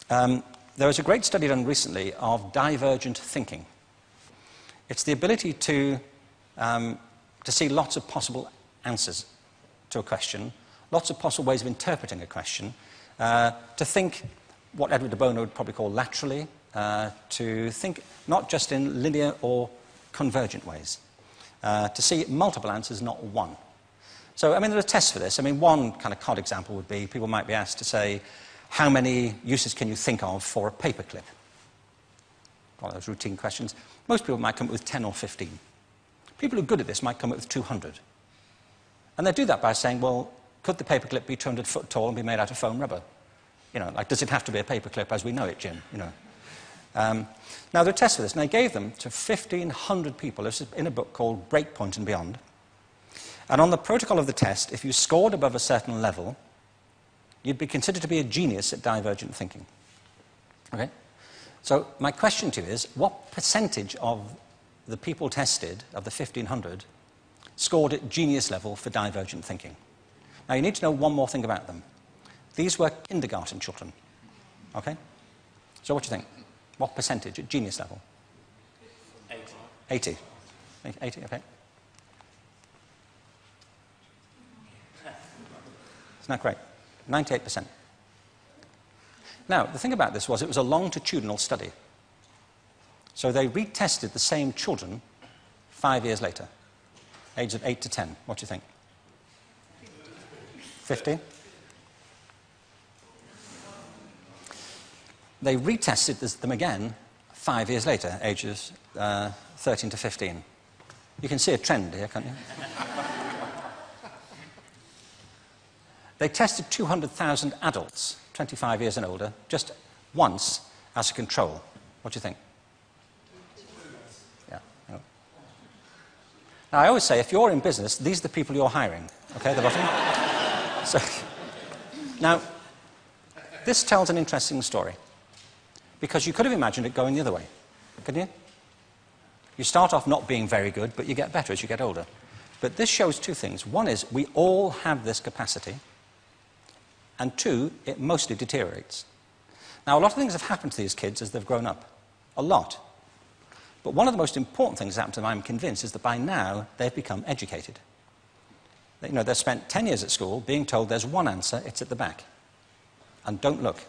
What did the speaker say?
There was a great study done recently of divergent thinking. It's the ability to see lots of possible answers to a question, lots of possible ways of interpreting a question, to think what Edward de Bono would probably call laterally, to think not just in linear or convergent ways, to see multiple answers, not one. So, I mean, there are tests for this. I mean, one kind of cod example would be people might be asked to say, how many uses can you think of for a paperclip? One of those routine questions. Most people might come up with 10 or 15. People who are good at this might come up with 200. And they do that by saying, well, could the paperclip be 200 foot tall and be made out of foam rubber? You know, like, does it have to be a paperclip as we know it, Jim? You know. Now, there are tests for this, and they gave them to 1,500 people. This is in a book called Breakpoint and Beyond. And on the protocol of the test, if you scored above a certain level, you'd be considered to be a genius at divergent thinking. Okay? So my question to you is, what percentage of the people tested, of the 1,500, scored at genius level for divergent thinking? Now, you need to know one more thing about them. These were kindergarten children. Okay? So what do you think? What percentage at genius level? 80. 80, okay. Isn't that great? 98%. Now, the thing about this was it was a longitudinal study. So they retested the same children 5 years later, ages of 8 to 10. What do you think? 50? They retested them again 5 years later, ages 13 to 15. You can see a trend here, can't you? They tested 200,000 adults, 25 years and older, just once as a control. What do you think? Yeah. No. Now, I always say, if you're in business, these are the people you're hiring. Okay, the bottom. So, now, this tells an interesting story. Because you could have imagined it going the other way, couldn't you? You start off not being very good, but you get better as you get older. But this shows two things. One is we all have this capacity. And two, it mostly deteriorates. Now, a lot of things have happened to these kids as they've grown up. A lot. But one of the most important things that happened to them, I'm convinced, is that by now they've become educated. You know, they've spent 10 years at school being told there's one answer, it's at the back. And don't look.